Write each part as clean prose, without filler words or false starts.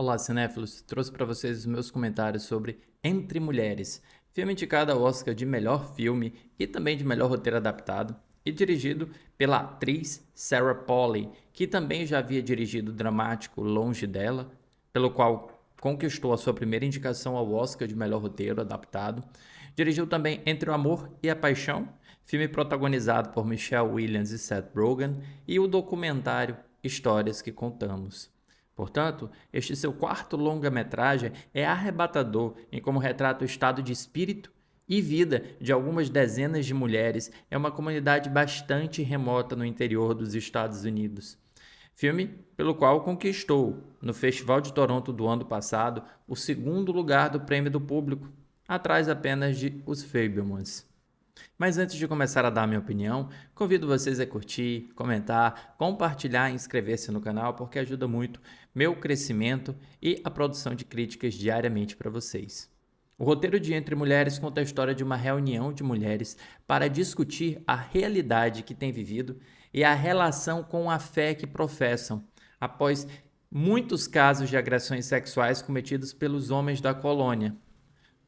Olá, cinéfilos! Trouxe para vocês os meus comentários sobre Entre Mulheres, filme indicado ao Oscar de melhor filme e também de melhor roteiro adaptado, e dirigido pela atriz Sarah Polley, que também já havia dirigido o dramático Longe dela, pelo qual conquistou a sua primeira indicação ao Oscar de melhor roteiro adaptado. Dirigiu também Entre o Amor e a Paixão, filme protagonizado por Michelle Williams e Seth Rogen, e o documentário Histórias que Contamos. Portanto, este seu quarto longa-metragem é arrebatador em como retrata o estado de espírito e vida de algumas dezenas de mulheres em uma comunidade bastante remota no interior dos Estados Unidos. Filme pelo qual conquistou, no Festival de Toronto do ano passado, o segundo lugar do Prêmio do Público, atrás apenas de Os Fabelmans. Mas antes de começar a dar minha opinião, convido vocês a curtir, comentar, compartilhar e inscrever-se no canal porque ajuda muito meu crescimento e a produção de críticas diariamente para vocês. O roteiro de Entre Mulheres conta a história de uma reunião de mulheres para discutir a realidade que têm vivido e a relação com a fé que professam, após muitos casos de agressões sexuais cometidos pelos homens da colônia,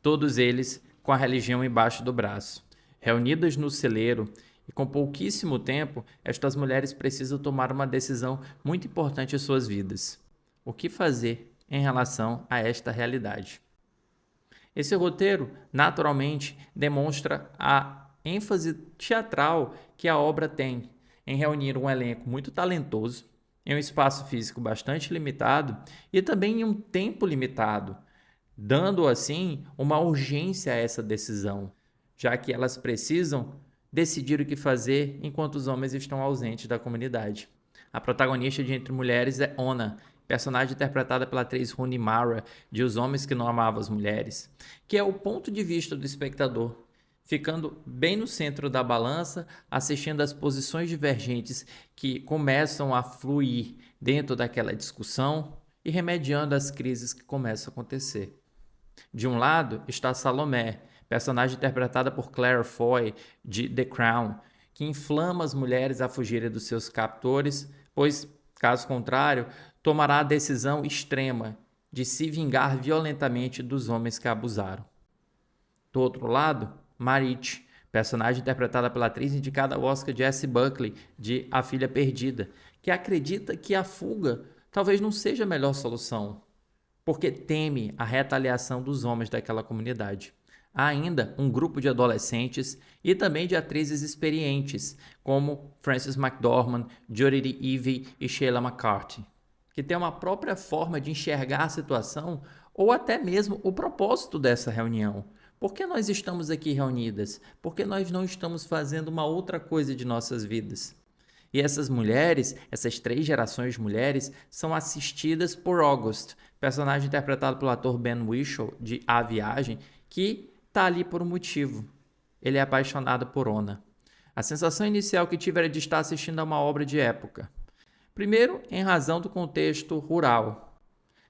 todos eles com a religião embaixo do braço. Reunidas no celeiro e com pouquíssimo tempo, estas mulheres precisam tomar uma decisão muito importante em suas vidas. O que fazer em relação a esta realidade? Esse roteiro, naturalmente, demonstra a ênfase teatral que a obra tem em reunir um elenco muito talentoso, em um espaço físico bastante limitado e também em um tempo limitado, dando assim uma urgência a essa decisão, já que elas precisam decidir o que fazer enquanto os homens estão ausentes da comunidade. A protagonista de Entre Mulheres é Ona, personagem interpretada pela atriz Rooney Mara, de Os Homens que Não Amavam as Mulheres, que é o ponto de vista do espectador, ficando bem no centro da balança, assistindo às posições divergentes que começam a fluir dentro daquela discussão e remediando as crises que começam a acontecer. De um lado está Salomé, personagem interpretada por Claire Foy, de The Crown, que inflama as mulheres a fugirem dos seus captores, pois, caso contrário, tomará a decisão extrema de se vingar violentamente dos homens que a abusaram. Do outro lado, Marit, personagem interpretada pela atriz indicada ao Oscar Jessie Buckley, de A Filha Perdida, que acredita que a fuga talvez não seja a melhor solução, porque teme a retaliação dos homens daquela comunidade. Há ainda um grupo de adolescentes e também de atrizes experientes, como Frances McDormand, Jodie Ivey e Sheila McCarthy, que têm uma própria forma de enxergar a situação ou até mesmo o propósito dessa reunião. Por que nós estamos aqui reunidas? Por que nós não estamos fazendo uma outra coisa de nossas vidas? E essas mulheres, essas 3 gerações de mulheres, são assistidas por August, personagem interpretado pelo ator Ben Whishaw, de A Viagem, que está ali por um motivo. Ele é apaixonado por Ona. A sensação inicial que tive era de estar assistindo a uma obra de época. Primeiro, em razão do contexto rural.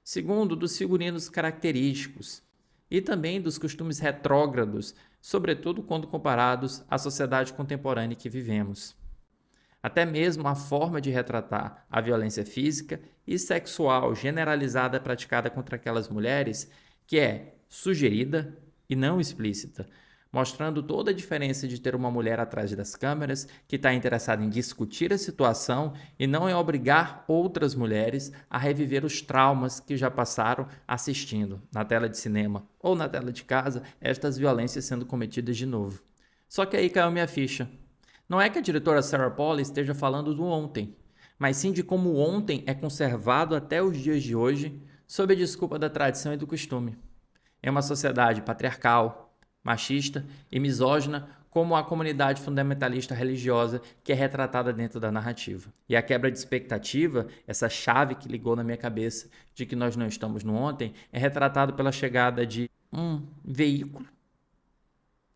Segundo, dos figurinos característicos. E também dos costumes retrógrados, sobretudo quando comparados à sociedade contemporânea que vivemos. Até mesmo a forma de retratar a violência física e sexual generalizada praticada contra aquelas mulheres, que é sugerida e não explícita, mostrando toda a diferença de ter uma mulher atrás das câmeras que está interessada em discutir a situação e não em obrigar outras mulheres a reviver os traumas que já passaram assistindo, na tela de cinema ou na tela de casa, estas violências sendo cometidas de novo. Só que aí caiu minha ficha. Não é que a diretora Sarah Polley esteja falando do ontem, mas sim de como o ontem é conservado até os dias de hoje sob a desculpa da tradição e do costume. Em uma sociedade patriarcal, machista e misógina, como a comunidade fundamentalista religiosa que é retratada dentro da narrativa. E a quebra de expectativa, essa chave que ligou na minha cabeça de que nós não estamos no ontem, é retratado pela chegada de um veículo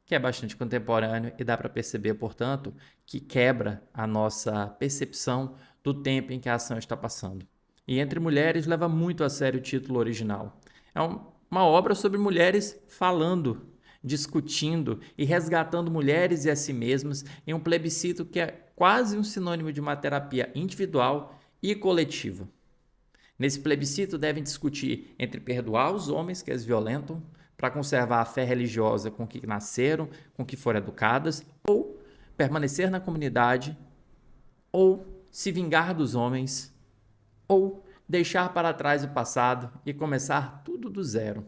que é bastante contemporâneo e dá para perceber, portanto, que quebra a nossa percepção do tempo em que a ação está passando. E Entre Mulheres leva muito a sério o título original. É uma obra sobre mulheres falando, discutindo e resgatando mulheres e a si mesmas em um plebiscito que é quase um sinônimo de uma terapia individual e coletiva. Nesse plebiscito devem discutir entre perdoar os homens que as violentam para conservar a fé religiosa com que nasceram, com que foram educadas, ou permanecer na comunidade, ou se vingar dos homens, ou deixar para trás o passado e começar tudo do zero.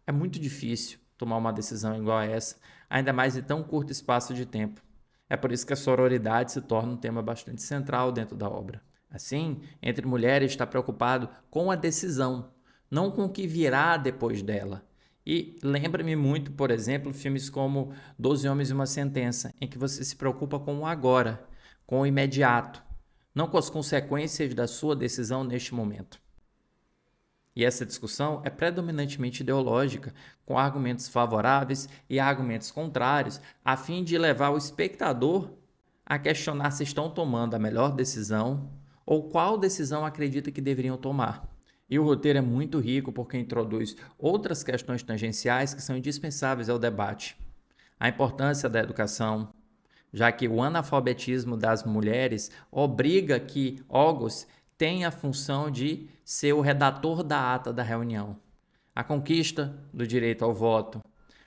É muito difícil tomar uma decisão igual a essa, ainda mais em tão curto espaço de tempo. É por isso que a sororidade se torna um tema bastante central dentro da obra. Assim, Entre Mulheres está preocupado com a decisão, não com o que virá depois dela. E lembra-me muito, por exemplo, filmes como 12 Homens e uma Sentença, em que você se preocupa com o agora, com o imediato, não com as consequências da sua decisão neste momento. E essa discussão é predominantemente ideológica, com argumentos favoráveis e argumentos contrários, a fim de levar o espectador a questionar se estão tomando a melhor decisão ou qual decisão acredita que deveriam tomar. E o roteiro é muito rico porque introduz outras questões tangenciais que são indispensáveis ao debate. A importância da educação, já que o analfabetismo das mulheres obriga que órgãos tem a função de ser o redator da ata da reunião. A conquista do direito ao voto.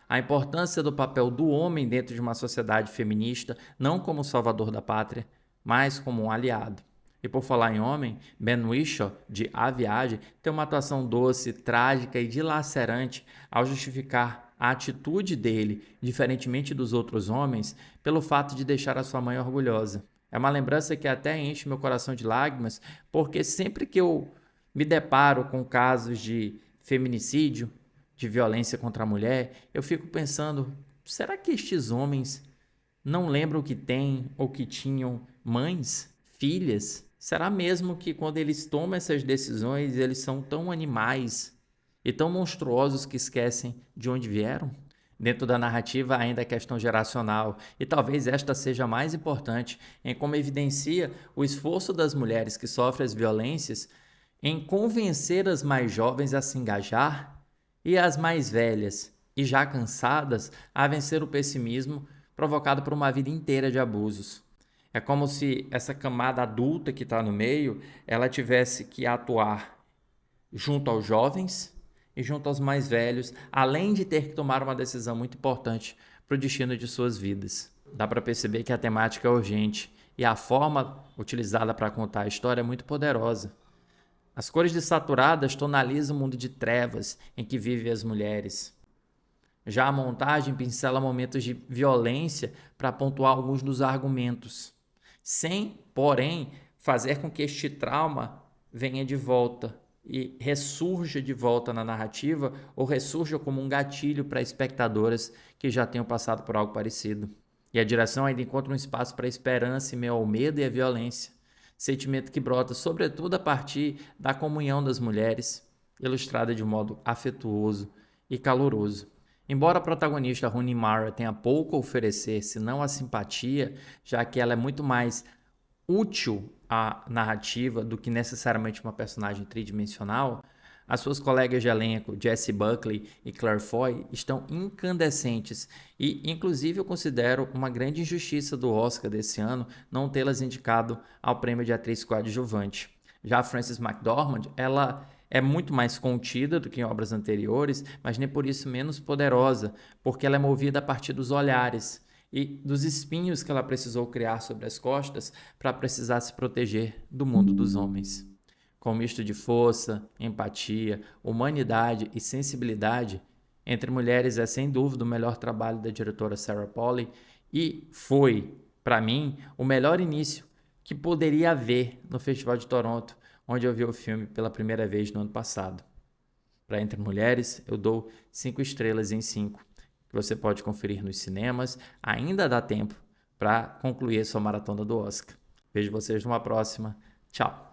A importância do papel do homem dentro de uma sociedade feminista, não como salvador da pátria, mas como um aliado. E por falar em homem, Ben Whishaw, de A Viagem, tem uma atuação doce, trágica e dilacerante ao justificar a atitude dele, diferentemente dos outros homens, pelo fato de deixar a sua mãe orgulhosa. É uma lembrança que até enche meu coração de lágrimas, porque sempre que eu me deparo com casos de feminicídio, de violência contra a mulher, eu fico pensando, será que estes homens não lembram que têm ou que tinham mães, filhas? Será mesmo que quando eles tomam essas decisões, eles são tão animais e tão monstruosos que esquecem de onde vieram? Dentro da narrativa, ainda a questão geracional, e talvez esta seja a mais importante, em como evidencia o esforço das mulheres que sofrem as violências em convencer as mais jovens a se engajar e as mais velhas e já cansadas a vencer o pessimismo provocado por uma vida inteira de abusos. É como se essa camada adulta que está no meio, ela tivesse que atuar junto aos jovens e junto aos mais velhos, além de ter que tomar uma decisão muito importante para o destino de suas vidas. Dá para perceber que a temática é urgente e a forma utilizada para contar a história é muito poderosa. As cores desaturadas tonalizam o mundo de trevas em que vivem as mulheres. Já a montagem pincela momentos de violência para pontuar alguns dos argumentos, sem, porém, fazer com que este trauma venha de volta e ressurja de volta na narrativa ou ressurja como um gatilho para espectadoras que já tenham passado por algo parecido. E a direção ainda encontra um espaço para a esperança em meio ao medo e à violência, sentimento que brota sobretudo a partir da comunhão das mulheres, ilustrada de modo afetuoso e caloroso. Embora a protagonista Rooney Mara tenha pouco a oferecer, senão a simpatia, já que ela é muito mais útil à narrativa do que necessariamente uma personagem tridimensional, as suas colegas de elenco, Jessie Buckley e Claire Foy, estão incandescentes e, inclusive, eu considero uma grande injustiça do Oscar desse ano não tê-las indicado ao prêmio de atriz coadjuvante. Já a Frances McDormand, ela é muito mais contida do que em obras anteriores, mas nem por isso menos poderosa, porque ela é movida a partir dos olhares e dos espinhos que ela precisou criar sobre as costas para precisar se proteger do mundo dos homens. Com um misto de força, empatia, humanidade e sensibilidade, Entre Mulheres é sem dúvida o melhor trabalho da diretora Sarah Polley e foi, para mim, o melhor início que poderia haver no Festival de Toronto, onde eu vi o filme pela primeira vez no ano passado. Para Entre Mulheres, eu dou 5 estrelas em 5, que você pode conferir nos cinemas. Ainda dá tempo para concluir a sua maratona do Oscar. Vejo vocês numa próxima. Tchau!